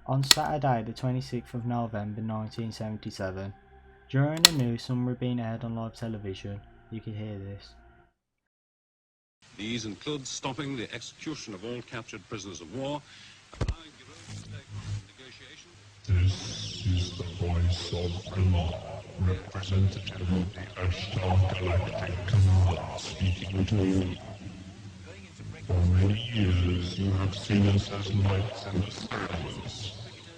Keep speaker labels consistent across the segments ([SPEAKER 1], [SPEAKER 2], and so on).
[SPEAKER 1] On Saturday the 26th of November 1977, during the news summary being aired on live television, you could hear this.
[SPEAKER 2] These include stopping the execution of all captured prisoners of war, allowing Bureau to take negotiation.
[SPEAKER 3] This is the voice of Allah, representative of the Ashtar Galactic Command, speaking to you. For many years you have seen us as lights in the skies.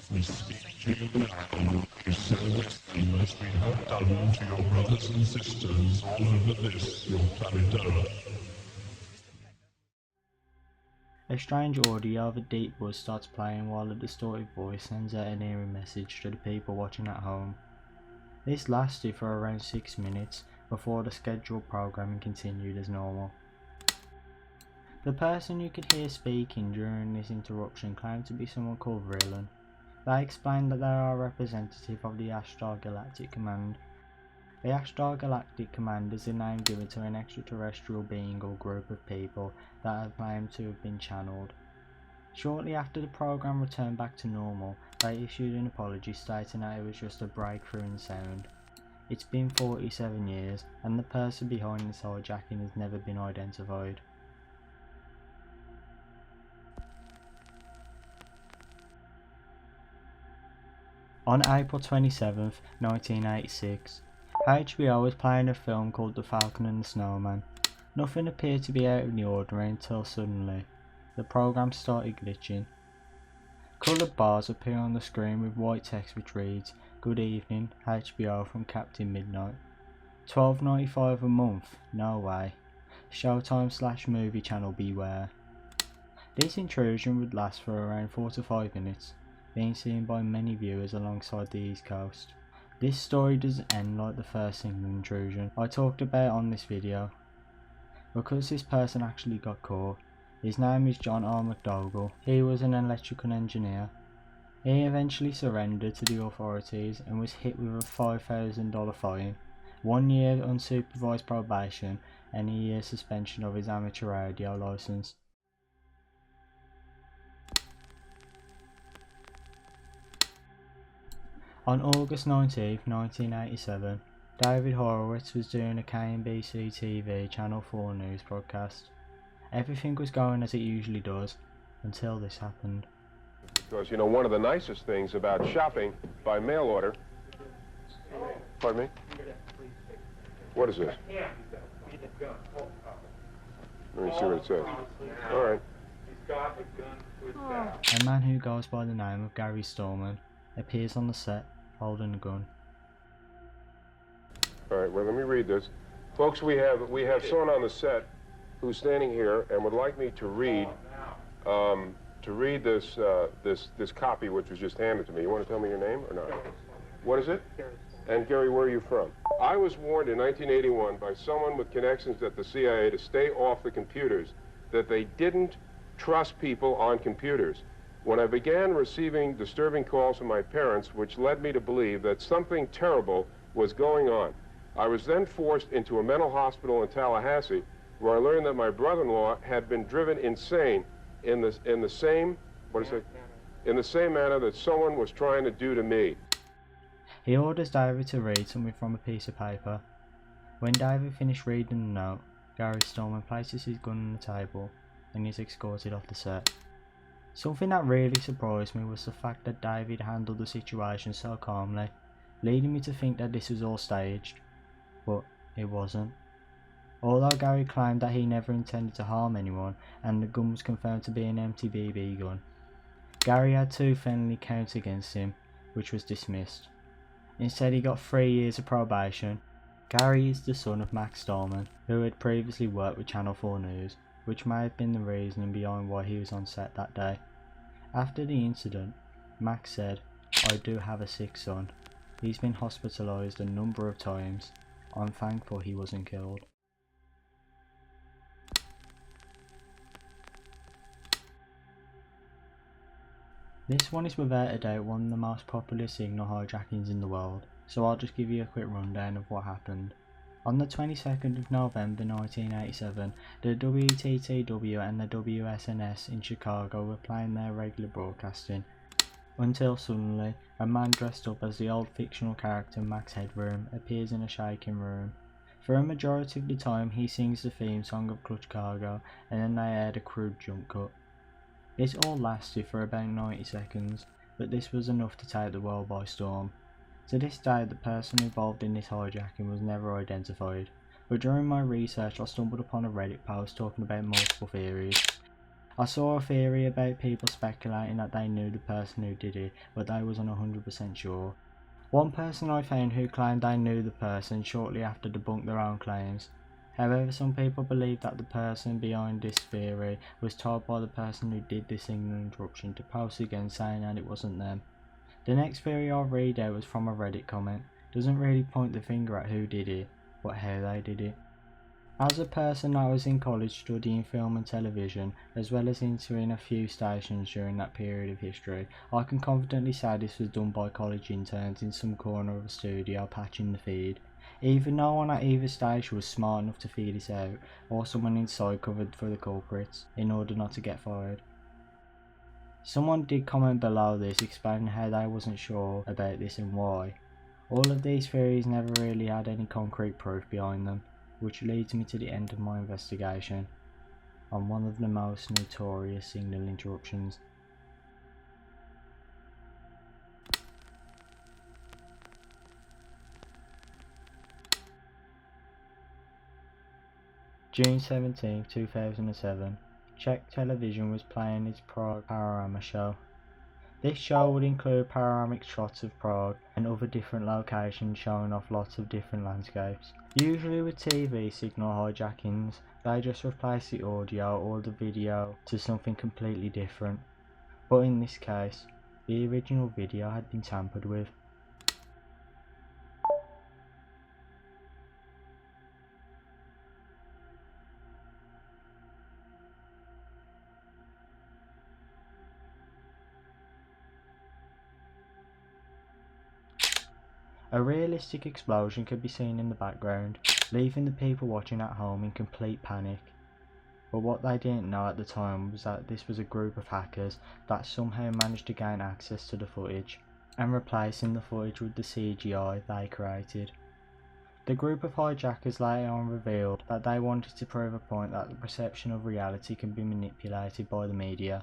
[SPEAKER 3] We speak to you now to say the same as we have done to your brothers and sisters all over this, your planet Earth.
[SPEAKER 1] A strange audio of a deep buzz starts playing while a distorted voice sends out an eerie message to the people watching at home. This lasted for around 6 minutes before the scheduled programming continued as normal. The person you could hear speaking during this interruption claimed to be someone called Vreeland. They explained that they are a representative of the Ashtar Galactic Command. The Ashtar Galactic Command is the name given to an extraterrestrial being or group of people that are claimed to have been channeled. Shortly after the program returned back to normal, they issued an apology stating that it was just a breakthrough in sound. It's been 47 years and the person behind this hijacking has never been identified. On April 27, 1986, HBO was playing a film called The Falcon and the Snowman. Nothing appeared to be out of the ordinary until suddenly, the program started glitching. Coloured bars appear on the screen with white text which reads, "Good evening, HBO from Captain Midnight. $12.95 a month? No way. Showtime/movie channel beware." This intrusion would last for around 4 to 5 minutes, being seen by many viewers alongside the East Coast. This story doesn't end like the first single intrusion I talked about on this video, because this person actually got caught. His name is John R. McDougall. He was an electrical engineer. He eventually surrendered to the authorities and was hit with a $5,000 fine, 1 year unsupervised probation and a year suspension of his amateur radio license. On August 19, 1987, David Horowitz was doing a KNBC TV Channel 4 news broadcast. Everything was going as it usually does, until this happened.
[SPEAKER 4] Because, you know, one of the nicest things about shopping by mail order... Pardon me? What is this? Let me see what it says. All right.
[SPEAKER 1] A man who goes by the name of Gary Stallman appears on the set holding a gun.
[SPEAKER 4] All right, well, let me read this. Folks, we have someone on the set who's standing here and would like me to read this copy which was just handed to me. You want to tell me your name or not? What is it? And Gary, where are you from? I was warned in 1981 by someone with connections at the CIA to stay off the computers, that they didn't trust people on computers. When I began receiving disturbing calls from my parents, which led me to believe that something terrible was going on, I was then forced into a mental hospital in Tallahassee, where I learned that my brother-in-law had been driven insane in the same manner that someone was trying to do to me.
[SPEAKER 1] He orders David to read something from a piece of paper. When David finished reading the note, Gary Stallman places his gun on the table and is escorted off the set. Something that really surprised me was the fact that David handled the situation so calmly, leading me to think that this was all staged, but it wasn't. Although Gary claimed that he never intended to harm anyone and the gun was confirmed to be an empty BB gun, Gary had 2 felony counts against him, which was dismissed. Instead, he got 3 years of probation. Gary is the son of Max Stallman, who had previously worked with Channel 4 News, which may have been the reasoning behind why he was on set that day. After the incident, Max said, "I do have a sick son. He's been hospitalised a number of times. I'm thankful he wasn't killed." This one is without a doubt one of the most popular signal hijackings in the world, so I'll just give you a quick rundown of what happened. On the 22nd of November 1987, the WTTW and the WSNS in Chicago were playing their regular broadcasting. until suddenly a man dressed up as the old fictional character Max Headroom appears in a shaking room. For a majority of the time he sings the theme song of Clutch Cargo, and then they add a crude jump cut. This all lasted for about 90 seconds, but this was enough to take the world by storm. To this day the person involved in this hijacking was never identified, but during my research I stumbled upon a Reddit post talking about multiple theories. I saw a theory about people speculating that they knew the person who did it, but they wasn't 100% sure. One person I found who claimed they knew the person shortly after debunked their own claims. However, some people believe that the person behind this theory was told by the person who did the signal interruption to post again saying that it wasn't them. The next theory I'll read out was from a Reddit comment. Doesn't really point the finger at who did it, but how they did it. As a person that was in college studying film and television, as well as entering a few stations during that period of history, I can confidently say this was done by college interns in some corner of a studio patching the feed. Either no one at either station was smart enough to figure this out, or someone inside covered for the culprits, in order not to get fired. Someone did comment below this explaining how they wasn't sure about this and why. All of these theories never really had any concrete proof behind them, which leads me to the end of my investigation on one of the most notorious signal interruptions. June 17, 2007, Czech television was playing its Prague panorama show. This show would include panoramic shots of Prague and other different locations showing off lots of different landscapes. Usually with TV signal hijackings, they just replace the audio or the video to something completely different. But in this case, the original video had been tampered with. A realistic explosion could be seen in the background, leaving the people watching at home in complete panic. But what they didn't know at the time was that this was a group of hackers that somehow managed to gain access to the footage, and replacing the footage with the CGI they created. The group of hijackers later on revealed that they wanted to prove a point that the perception of reality can be manipulated by the media.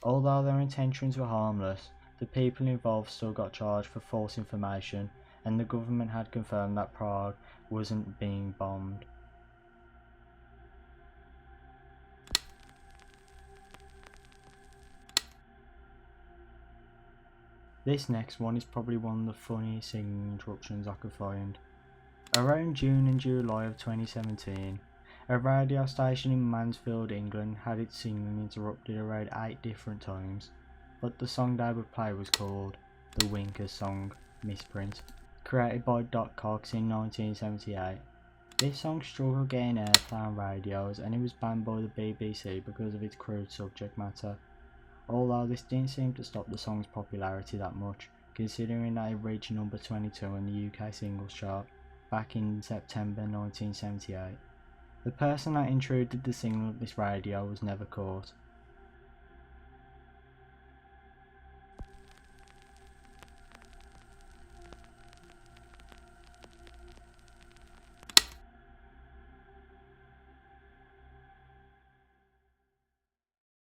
[SPEAKER 1] Although their intentions were harmless, the people involved still got charged for false information, and the government had confirmed that Prague wasn't being bombed. This next one is probably one of the funniest signal interruptions I could find. Around June and July of 2017, a radio station in Mansfield, England had its signal interrupted around 8 different times, but the song they would play was called the Winkers song, Misprint, created by Doc Cox in 1978. This song struggled getting airplay on radios and it was banned by the BBC because of its crude subject matter. Although this didn't seem to stop the song's popularity that much, considering that it reached number 22 on the UK singles chart back in September 1978. The person that intruded the signal of this radio was never caught,